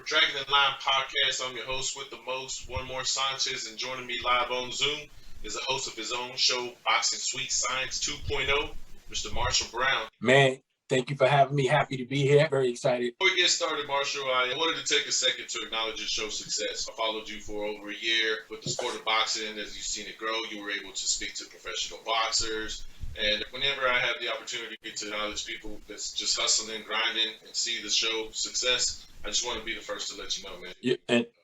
Dragon and Line podcast. I'm your host with the most, one more Sanchez, and joining me live on Zoom is the host of his own show, Boxing Sweet Science 2.0, Mr. Marshall Brown. Man, thank you for having me. Happy to be here. Very excited. Before we get started, Marshall, I wanted to take a second to acknowledge your show's success. I followed you for over a year with the sport of boxing. As you've seen it grow, you were able to speak to professional boxers. And whenever I have the opportunity to acknowledge people that's just hustling, grinding, and see the show success, I just want to be the first to let you know, man. Yeah,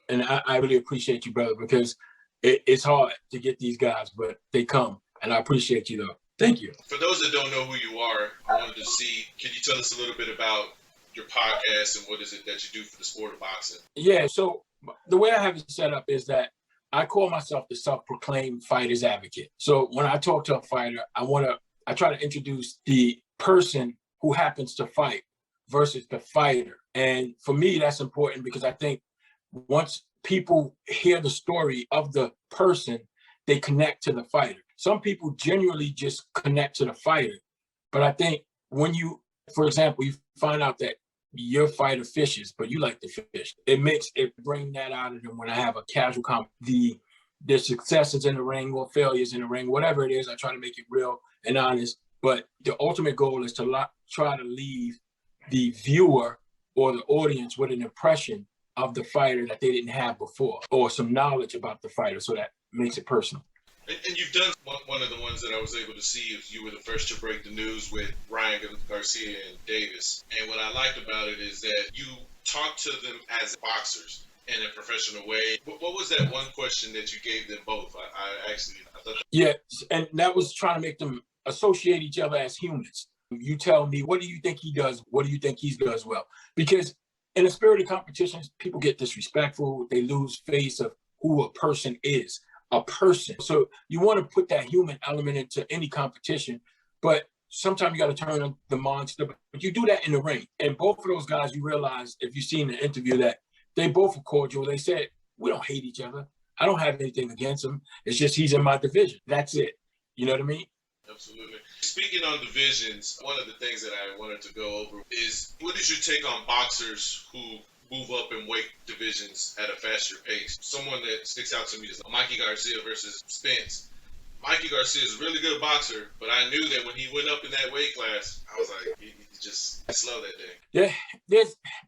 and I really appreciate you, brother, because it's hard to get these guys, but they come. And I appreciate you, though. Thank you. For those that don't know who you are, I wanted to see, can you tell us a little bit about your podcast and what is it that you do for the sport of boxing? Yeah, so the way I have it set up is that I call myself the self-proclaimed fighter's advocate. So when I talk to a fighter, I try to introduce the person who happens to fight versus the fighter. And for me, that's important because I think once people hear the story of the person, they connect to the fighter. Some people genuinely just connect to the fighter. But I think when you, for example, you find out that your fighter fishes, but you like to fish, it bring that out of them when I have a casual comment. The successes in the ring or failures in the ring, whatever it is, I try to make it real and honest. But the ultimate goal is to try to leave the viewer or the audience with an impression of the fighter that they didn't have before, or some knowledge about the fighter, so that makes it personal. And you've done one of the ones that I was able to see is you were the first to break the news with Ryan Garcia and Davis. And what I liked about it is that you talk to them as boxers in a professional way. What was that one question that you gave them both? I thought that. Yeah, and that was trying to make them associate each other as humans. You tell me, what do you think he does? What do you think he does well? Because in the spirit of competitions, people get disrespectful. They lose face of who a person is. A person. So you want to put that human element into any competition, but sometimes you got to turn on the monster. But you do that in the ring. And both of those guys, you realize, if you've seen the interview, that they both are cordial. They said, we don't hate each other. I don't have anything against him. It's just he's in my division. That's it. You know what I mean? Absolutely. Speaking on divisions, one of the things that I wanted to go over is, what is your take on boxers who move up in weight divisions at a faster pace? Someone that sticks out to me is Mikey Garcia versus Spence. Mikey Garcia is a really good boxer, but I knew that when he went up in that weight class, I was like, he just slow that day. Yeah,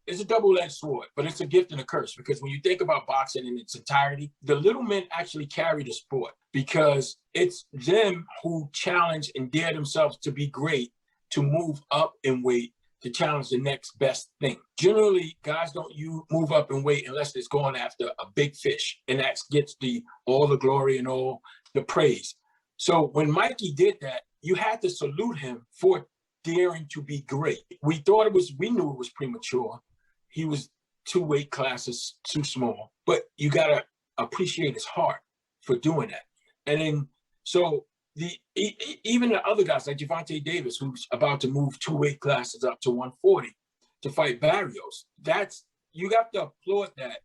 it's a double-edged sword, but it's a gift and a curse, because when you think about boxing in its entirety, the little men actually carry the sport, because it's them who challenge and dare themselves to be great, to move up in weight, to challenge the next best thing. Generally, guys don't move up in weight unless it's going after a big fish, and that gets all the glory and all the praise. So when Mikey did that, you had to salute him for daring to be great. We knew it was premature. He was 2 weight classes too small, but you gotta appreciate his heart for doing that. And then, so even the other guys like Gervonta Davis, who's about to move 2 weight classes up to 140 to fight Barrios, you got to applaud that,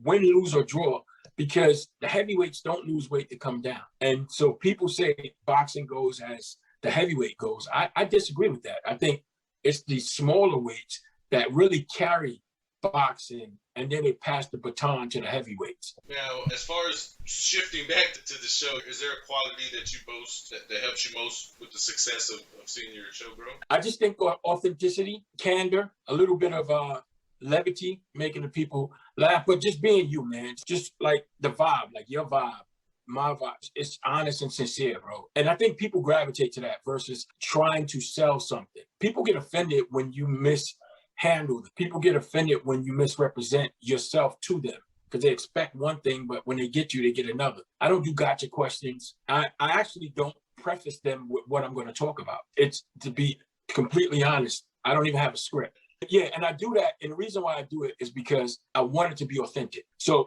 win, lose, or draw, because the heavyweights don't lose weight to come down. And so people say boxing goes as the heavyweight goes. I disagree with that. I think it's the smaller weights that really carry boxing, and then they pass the baton to the heavyweights. Now, as far as shifting back to the show, is there a quality that you boast that helps you most with the success of seeing your show grow? I just think authenticity, candor, a little bit of levity, making the people laugh, but just being you, man. Just like the vibe, like your vibe, my vibe. It's honest and sincere, bro. And I think people gravitate to that versus trying to sell something. People get offended when you mishandle them. People get offended when you misrepresent yourself to them, because they expect one thing, but when they get you, they get another. I don't do gotcha questions. I actually don't preface them with what I'm going to talk about. It's, to be completely honest, I don't even have a script. Yeah, and I do that, and the reason why I do it is because I want it to be authentic. So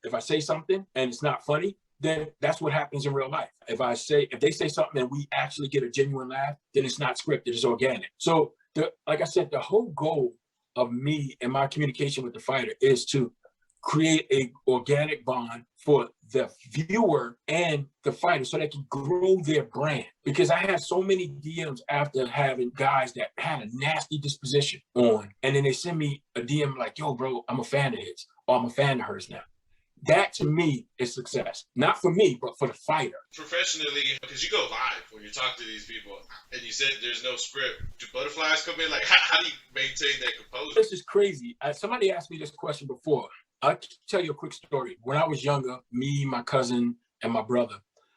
if I say something and it's not funny, then that's what happens in real life. If they say something and we actually get a genuine laugh, then it's not scripted, it's organic. So like I said, the whole goal of me and my communication with the fighter is to create a organic bond for the viewer and the fighter so they can grow their brand. Because I had so many DMs after having guys that had a nasty disposition on, and then they send me a DM like, yo, bro, I'm a fan of his, or I'm a fan of hers now. That to me is success. Not for me, but for the fighter. Professionally, because you go live when you talk to these people, and you said there's no script. Do butterflies come in? Like, how do you maintain that composure? This is crazy. Somebody asked me this question before. I'll tell you a quick story. When I was younger, me, my cousin, and my brother,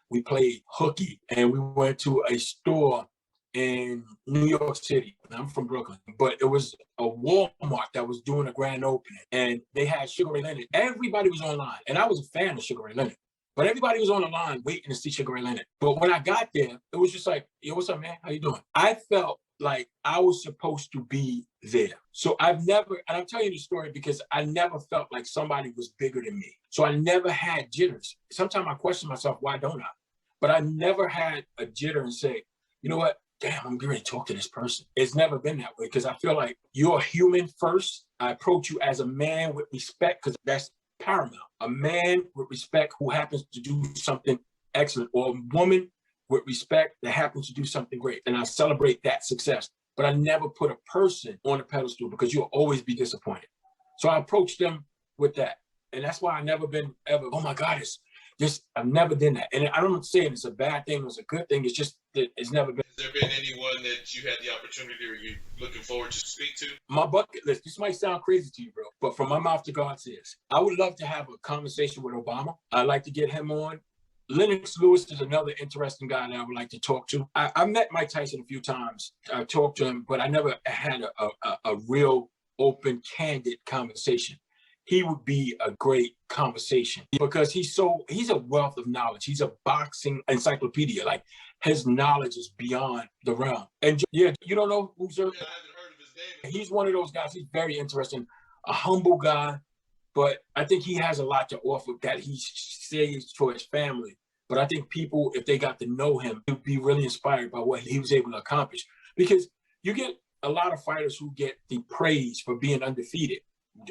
we played hooky, and we went to a store in New York City. I'm from Brooklyn, but it was a Walmart that was doing a grand opening, and they had Sugar Ray Leonard. Everybody was online, and I was a fan of Sugar Ray Leonard, but everybody was on the line waiting to see Sugar Ray Leonard. But when I got there, it was just like, yo, what's up, man? How you doing? I felt like I was supposed to be there. So I've never, and I'm telling you the story because I never felt like somebody was bigger than me. So I never had jitters. Sometimes I question myself, why don't I? But I never had a jitter and say, you know what? Damn, I'm going to talk to this person. It's never been that way because I feel like you're a human first. I approach you as a man with respect because that's paramount. A man with respect who happens to do something excellent, or a woman with respect that happens to do something great. And I celebrate that success. But I never put a person on a pedestal because you'll always be disappointed. So I approach them with that. And that's why I've never been ever, oh my God, I've never done that. And I don't say it's a bad thing, it's a good thing. It's just that it's never been. Has there been anyone that you had the opportunity or you looking forward to speak to? My bucket list, this might sound crazy to you, bro, but from my mouth to God's ears, I would love to have a conversation with Obama. I'd like to get him on. Lennox Lewis is another interesting guy that I would like to talk to. I met Mike Tyson a few times. I talked to him, but I never had a real open, candid conversation. He would be a great conversation because he's a wealth of knowledge. He's a boxing encyclopedia. Like, his knowledge is beyond the realm. And yeah, you don't know who's I haven't heard of his name. He's one of those guys. He's very interesting, a humble guy, but I think he has a lot to offer that he saves for his family. But I think people, if they got to know him, would be really inspired by what he was able to accomplish. Because you get a lot of fighters who get the praise for being undefeated.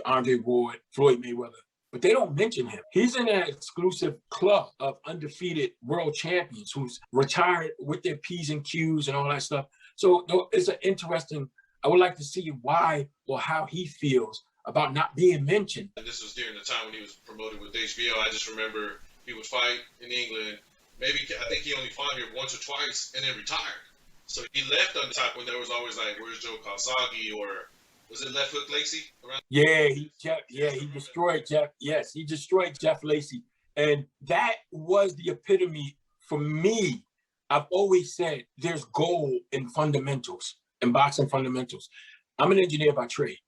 Andre Ward, Floyd Mayweather, but they don't mention him. He's in that exclusive club of undefeated world champions who's retired with their P's and Q's and all that stuff. So it's an interesting, I would like to see why or how he feels about not being mentioned. And this was during the time when he was promoted with HBO. I just remember he would fight in England. I think he only fought here once or twice and then retired. So he left on the top when there was always like, where's Joe Calzaghe, or was it Left Hook Lacey? Yeah, he destroyed Jeff. Yes, he destroyed Jeff Lacey. And that was the epitome for me. I've always said there's gold in fundamentals, in boxing fundamentals. I'm an engineer by trade,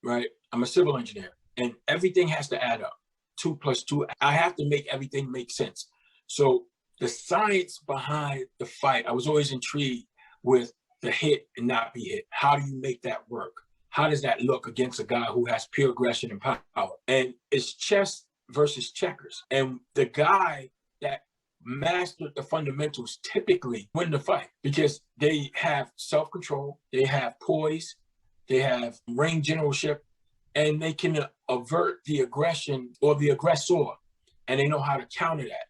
right? I'm a civil engineer, and everything has to add up. 2 + 2. I have to make everything make sense. So the science behind the fight, I was always intrigued with the hit and not be hit. How do you make that work? How does that look against a guy who has pure aggression and power? And it's chess versus checkers. And the guy that mastered the fundamentals typically win the fight because they have self-control, they have poise, they have ring generalship, and they can avert the aggression or the aggressor, and they know how to counter that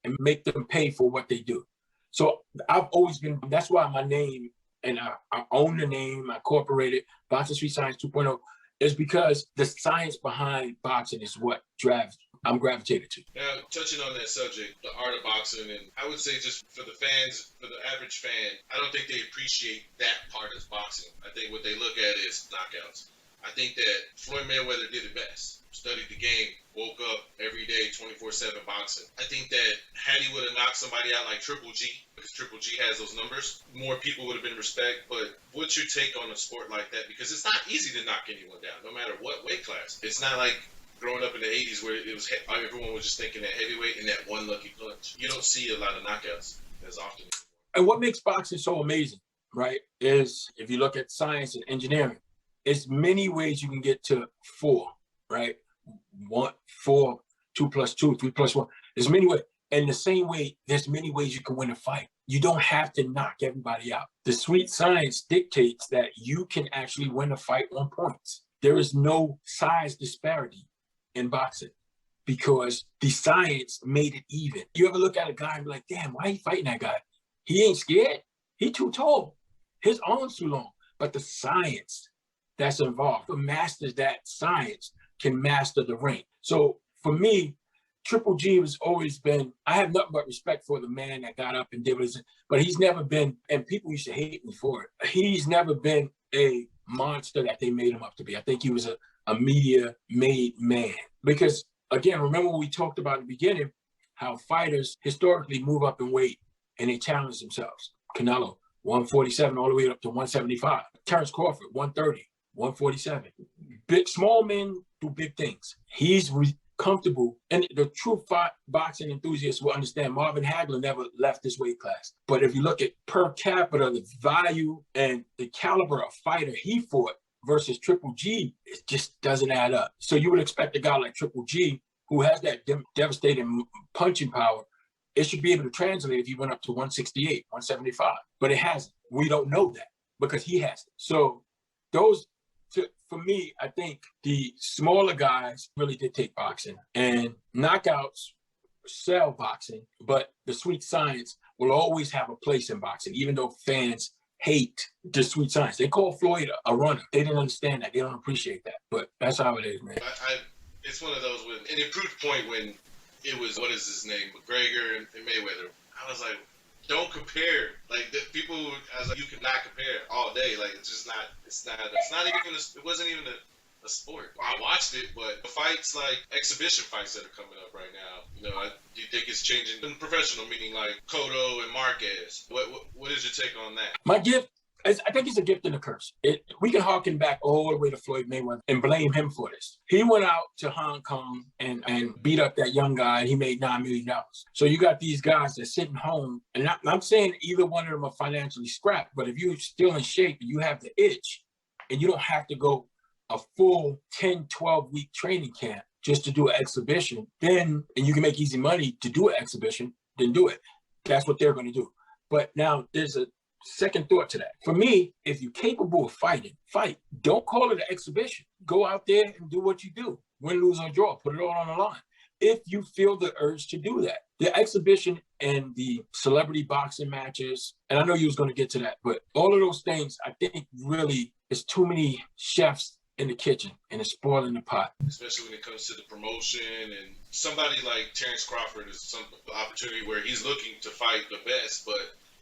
and make them pay for what they do. So I've always been, that's why my name, and I own the name, I incorporated Boxing Street Science 2.0, is because the science behind boxing is what I'm gravitated to. Now, touching on that subject, the art of boxing, and I would say just for the fans, for the average fan, I don't think they appreciate that part of boxing. I think what they look at is knockouts. I think that Floyd Mayweather did it best. Studied the game, woke up every day, 24/7 boxing. I think that had he would have knocked somebody out like Triple G, because Triple G has those numbers, more people would have been respect. But what's your take on a sport like that? Because it's not easy to knock anyone down, no matter what weight class. It's not like growing up in the 80s where it was everyone was just thinking that heavyweight and that one lucky punch. You don't see a lot of knockouts as often. And what makes boxing so amazing, right, is if you look at science and engineering, it's many ways you can get to 4, right? 1, 4, 2 + 2, 3 + 1. There's many ways. And the same way, there's many ways you can win a fight. You don't have to knock everybody out. The sweet science dictates that you can actually win a fight on points. There is no size disparity in boxing because the science made it even. You ever look at a guy and be like, damn, why are you fighting that guy? He ain't scared. He too tall. His arm's too long. But the science that's involved, who masters that science can master the ring. So for me, Triple G has always been, I have nothing but respect for the man that got up and did what he said, but he's never been, and people used to hate me for it, he's never been a monster that they made him up to be. I think he was a media-made man. Because, again, remember what we talked about in the beginning, how fighters historically move up in weight and they challenge themselves. Canelo, 147 all the way up to 175. Terrence Crawford, 130, 147. Big, small men do big things. He's comfortable, and the true boxing enthusiasts will understand Marvin Hagler never left this weight class. But if you look at per capita, the value and the caliber of fighter he fought versus Triple G, it just doesn't add up. So you would expect a guy like Triple G, who has that devastating punching power, it should be able to translate if he went up to 168, 175. But it hasn't. We don't know that because he hasn't. So those, for me, I think the smaller guys really did take boxing, and knockouts sell boxing, but the sweet science will always have a place in boxing, even though fans hate the sweet science. They call Floyd a runner. They didn't understand that. They don't appreciate that, but that's how it is, man. It's one of those with an improved point when it was, what is his name, McGregor and Mayweather. I was like, don't compare. Like, the people, I was like, you cannot compare all day. Like, it's not even, it wasn't even a sport. I watched it, but the fights, like exhibition fights that are coming up right now, do you think it's changing in professional, meaning like Cotto and Marquez? What is your take on that? My gift, I think it's a gift and a curse. We can harken back all the way to Floyd Mayweather and blame him for this. He went out to Hong Kong and beat up that young guy, and he made $9 million. So you got these guys that's sitting home, and I'm saying either one of them are financially scrapped, but if you're still in shape and you have the itch, and you don't have to go a full 10, 12-week training camp just to do an exhibition, and you can make easy money to do an exhibition, then do it. That's what they're going to do. But now there's a second thought to that. For me, if you're capable of fighting, fight. Don't call it an exhibition. Go out there and do what you do. Win, lose, or draw. Put it all on the line. If you feel the urge to do that. The exhibition and the celebrity boxing matches, and I know you was going to get to that, but all of those things, I think really is too many chefs in the kitchen, and it's spoiling the pot. Especially when it comes to the promotion, and somebody like Terrence Crawford is some opportunity where he's looking to fight the best, but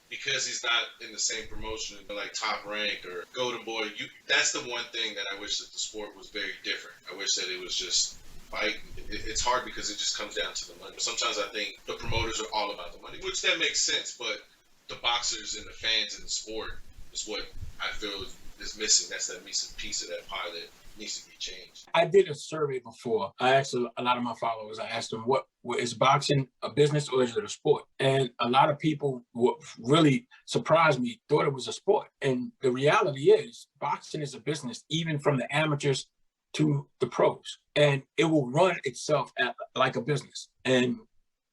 because he's not in the same promotion, like Top Rank or Golden Boy, that's the one thing that I wish that the sport was very different. I wish that it was just fight. It's hard because it just comes down to the money. Sometimes I think the promoters are all about the money, which that makes sense, but the boxers and the fans in the sport is what I feel is missing. That's that missing piece of that pie that needs to be changed. I did a survey before. I asked a lot of my followers, I asked them, what is boxing a business or is it a sport? And a lot of people, what really surprised me, thought it was a sport. And the reality is boxing is a business, even from the amateurs to the pros. And it will run itself like a business. And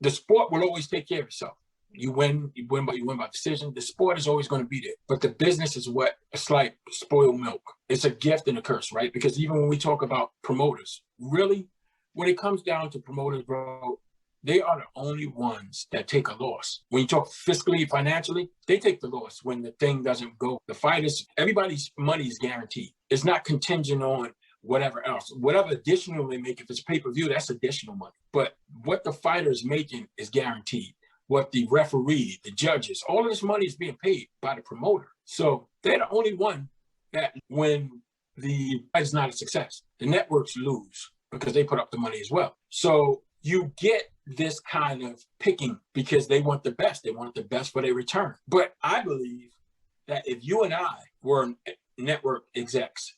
the sport will always take care of itself. You win by decision. The sport is always going to be there. But the business is what, it's like spoiled milk. It's a gift and a curse, right? Because even when we talk about promoters, really, when it comes down to promoters, bro, they are the only ones that take a loss. When you talk fiscally, financially, they take the loss when the thing doesn't go. The fighters, everybody's money is guaranteed. It's not contingent on whatever else. Whatever additional they make, if it's pay-per-view, that's additional money. But what the fighter is making is guaranteed. What the referee, the judges, all of this money is being paid by the promoter. So they're the only one that when the fight is not a success, the networks lose because they put up the money as well. So you get this kind of picking because they want the best. They want the best for their return. But I believe that if you and I were network execs,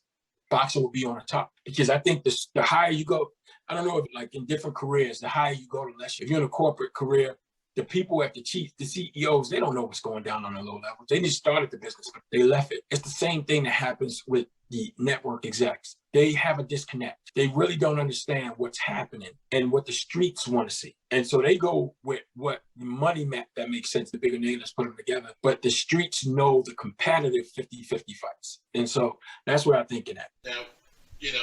boxing would be on the top, because I think the higher you go, I don't know if like in different careers, the higher you go, the less. If you're in a corporate career, the people at the CEOs, they don't know what's going down on the low level. They just started the business, but they left it. It's the same thing that happens with the network execs. They have a disconnect. They really don't understand what's happening and what the streets want to see. And so they go with what the money map that makes sense, the bigger name, let's put them together. But the streets know the competitive 50-50 fights. And so that's where I think of that. Now,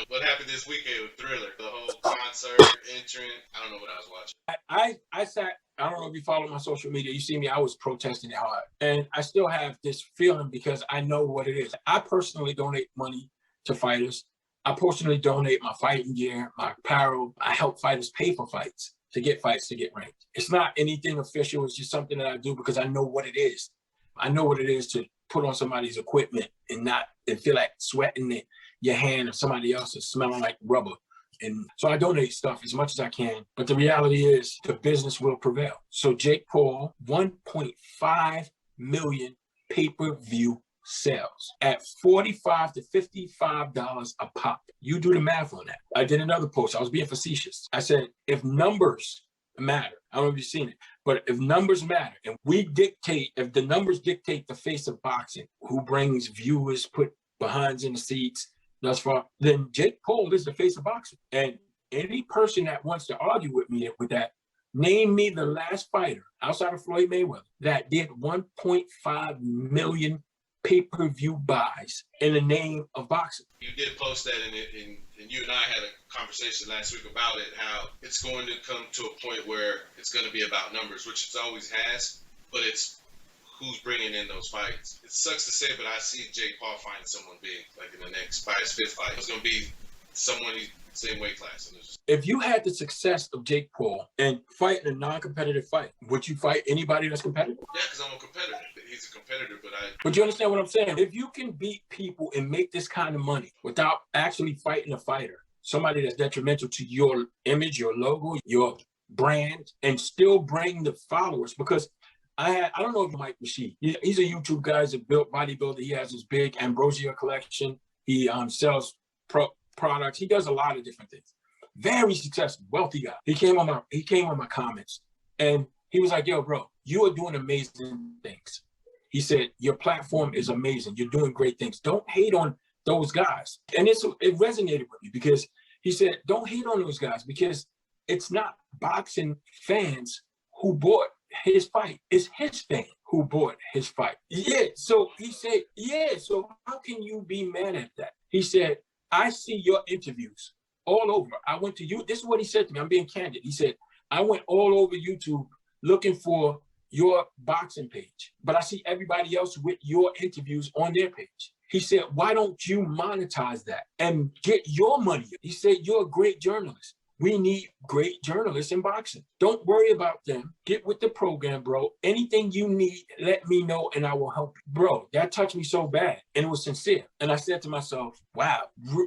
what happened this weekend with Thriller, the whole concept boxer entering. I don't know what I was watching. I sat, I don't know if you follow my social media. You see me, I was protesting it hard. And I still have this feeling because I know what it is. I personally donate money to fighters. I personally donate my fighting gear, my apparel. I help fighters pay for fights, to get ranked. It's not anything official. It's just something that I do because I know what it is. I know what it is to put on somebody's equipment and feel like sweating your hand, or somebody else is smelling like rubber. And so I donate stuff as much as I can. But the reality is the business will prevail. So Jake Paul, 1.5 million pay-per-view sales at $45 to $55 a pop. You do the math on that. I did another post. I was being facetious. I said, if numbers matter, I don't know if you've seen it, but if numbers matter and if the numbers dictate the face of boxing, who brings viewers, put behinds in the seats, thus far, then Jake Paul is the face of boxing. And any person that wants to argue with me with that, name me the last fighter outside of Floyd Mayweather that did 1.5 million pay-per-view buys in the name of boxing. You did post that, and you and I had a conversation last week about it, how it's going to come to a point where it's going to be about numbers, which it always has, but it's who's bringing in those fights. It sucks to say, but I see Jake Paul fighting someone big, like in the next, by his fifth fight. It's going to be someone in the same weight class. If you had the success of Jake Paul and fight in a non-competitive fight, would you fight anybody that's competitive? Yeah, because I'm a competitor. He's a competitor, But you understand what I'm saying? If you can beat people and make this kind of money without actually fighting a fighter, somebody that's detrimental to your image, your logo, your brand, and still bring the followers, because I don't know if Mike Rashid, he's a YouTube guy, he's a built bodybuilder. He has his big Ambrosia collection. He sells products. He does a lot of different things. Very successful, wealthy guy. He came on my comments and he was like, yo, bro, you are doing amazing things. He said, your platform is amazing. You're doing great things. Don't hate on those guys. And it resonated with me because he said, don't hate on those guys because it's not boxing fans who bought his fight. It's his fan who bought his fight. Yeah. So he said, yeah. So how can you be mad at that? He said, I see your interviews all over. I went to you. This is what he said to me. I'm being candid. He said, I went all over YouTube looking for your boxing page, but I see everybody else with your interviews on their page. He said, why don't you monetize that and get your money? He said, you're a great journalist. We need great journalists in boxing. Don't worry about them. Get with the program, bro. Anything you need, let me know and I will help you. Bro, that touched me so bad and it was sincere. And I said to myself, wow,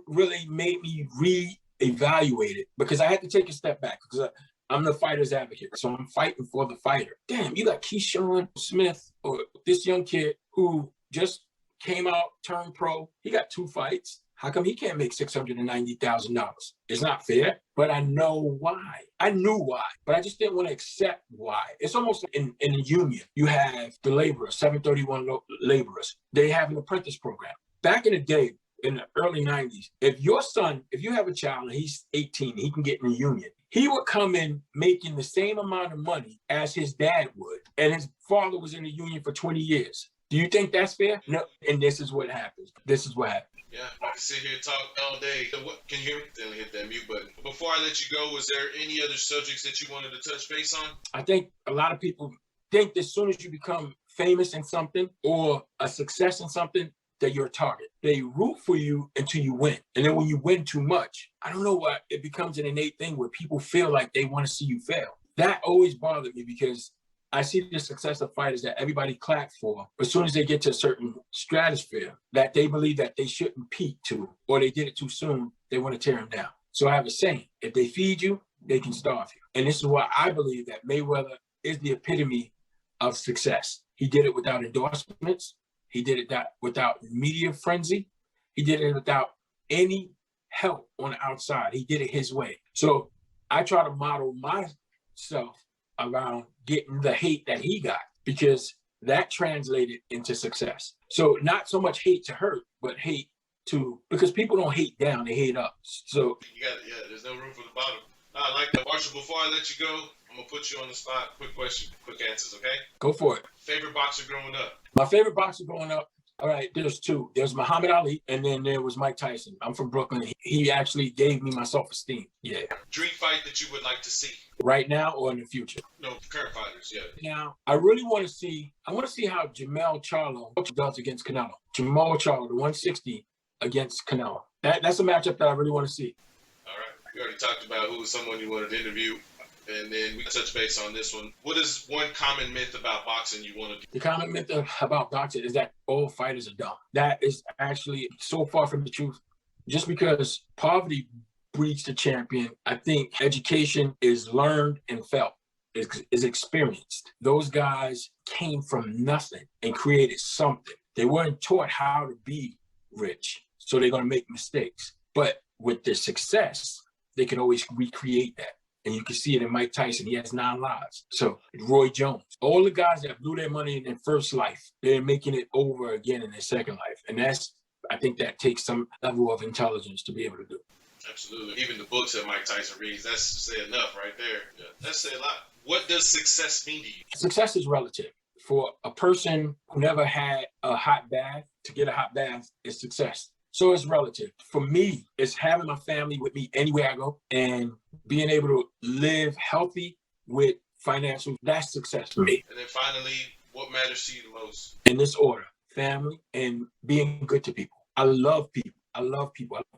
really made me reevaluate it, because I had to take a step back because I'm the fighter's advocate. So I'm fighting for the fighter. Damn, you got Keyshawn Smith, or this young kid who just came out, turned pro. He got 2 fights. How come he can't make $690,000? It's not fair, but I know why. I knew why, but I just didn't want to accept why. It's almost like in a union. You have the laborers, 731 laborers. They have an apprentice program. Back in the day, in the early 90s, if you have a child and he's 18, he can get in a union. He would come in making the same amount of money as his dad would, and his father was in the union for 20 years. Do you think that's fair? No. And this is what happens. This is what happens. Yeah, I can sit here and talk all day. Can you hear me? Then hit that mute button. Before I let you go, was there any other subjects that you wanted to touch base on? I think a lot of people think that as soon as you become famous in something or a success in something, that you're a target. They root for you until you win. And then when you win too much, I don't know what, it becomes an innate thing where people feel like they want to see you fail. That always bothered me because I see the success of fighters that everybody clapped for, but as soon as they get to a certain stratosphere that they believe that they shouldn't peak to, or they did it too soon, they want to tear them down. So I have a saying, if they feed you, they can starve you. And this is why I believe that Mayweather is the epitome of success. He did it without endorsements. He did it without media frenzy. He did it without any help on the outside. He did it his way. So I try to model myself around getting the hate that he got, because that translated into success. So not so much hate to hurt, but hate to, because people don't hate down, they hate up. So you got it. Yeah, there's no room for the bottom. I like that. Marshall, before I let you go, I'm going to put you on the spot. Quick question, quick answers, okay? Go for it. Favorite boxer growing up? My favorite boxer growing up, All right, there's two. There's Muhammad Ali, and then there was Mike Tyson. I'm from Brooklyn. He actually gave me my self-esteem. Yeah. Dream fight that you would like to see? Right now or in the future? No, current fighters, yeah. Now, I really want to see how Jamel Charlo does against Canelo. Jamel Charlo, the 160 against Canelo. That's a matchup that I really want to see. All right. We already talked about who was someone you wanted to interview, and then we touch base on this one. What is one common myth about boxing you want to do? The common myth about boxing is that all fighters are dumb. That is actually so far from the truth. Just because poverty breeds the champion, I think education is learned and felt, is experienced. Those guys came from nothing and created something. They weren't taught how to be rich, so they're going to make mistakes. But with their success, they can always recreate that. And you can see it in Mike Tyson. He has 9 lives. So Roy Jones, all the guys that blew their money in their first life, they're making it over again in their second life. And I think that takes some level of intelligence to be able to do. Absolutely. Even the books that Mike Tyson reads, that's say enough right there. Yeah, that's say a lot. What does success mean to you? Success is relative. For a person who never had a hot bath, to get a hot bath is success. So it's relative. For me, it's having my family with me anywhere I go and being able to live healthy with financial. That's success for me. And then finally, what matters to you the most? In this order, family and being good to people. I love people. I love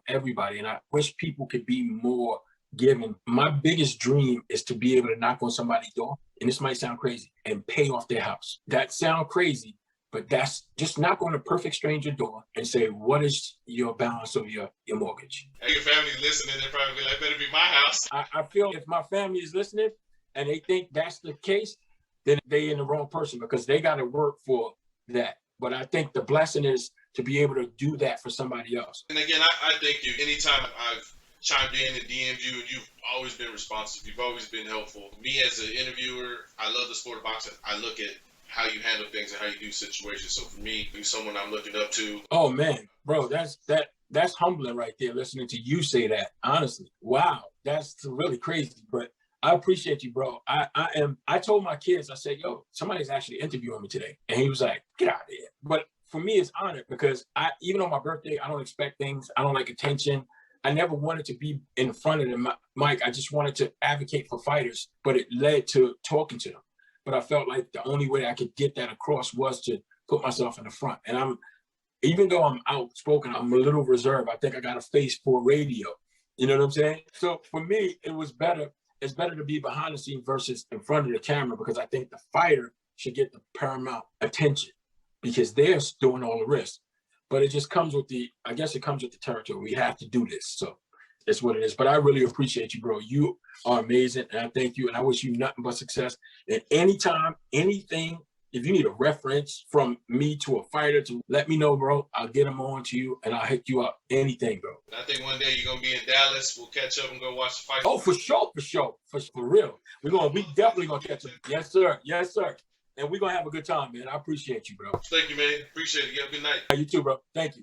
everybody. And I wish people could be more giving. My biggest dream is to be able to knock on somebody's door, and this might sound crazy, and pay off their house. That sounds crazy, but that's just knock on a perfect stranger door and say, what is your balance of your mortgage? Hey, your family's listening, they're probably be like, better be my house. I feel if my family is listening and they think that's the case, then they in the wrong person because they got to work for that. But I think the blessing is to be able to do that for somebody else. And again, I thank you. Anytime I've chimed in and DM'd you, and you've always been responsive. You've always been helpful. Me as an interviewer, I love the sport of boxing. I look at how you handle things and how you do situations. So for me, you're someone I'm looking up to. Oh man, bro, that's humbling right there. Listening to you say that, honestly, wow, that's really crazy. But I appreciate you, bro. I told my kids, I said, yo, somebody's actually interviewing me today, and he was like, get out of here. But for me, it's honored because even on my birthday, I don't expect things. I don't like attention. I never wanted to be in front of the mic. I just wanted to advocate for fighters, but it led to talking to them. But I felt like the only way I could get that across was to put myself in the front. And even though I'm outspoken, I'm a little reserved. I think I got a face for radio. You know what I'm saying? So for me, it was better. It's better to be behind the scenes versus in front of the camera because I think the fighter should get the paramount attention because they're doing all the risk. But it just comes with the territory. We have to do this. So it's what it is. But I really appreciate you, bro. You are amazing. And I thank you. And I wish you nothing but success. And anytime, anything, if you need a reference from me to a fighter, to let me know, bro. I'll get them on to you and I'll hook you up. Anything, bro. I think one day you're going to be in Dallas. We'll catch up and go watch the fight. Oh, for sure. For real. We definitely going to catch up. Yes, sir. And we're going to have a good time, man. I appreciate you, bro. Thank you, man. Appreciate it. You have a good night. You too, bro. Thank you.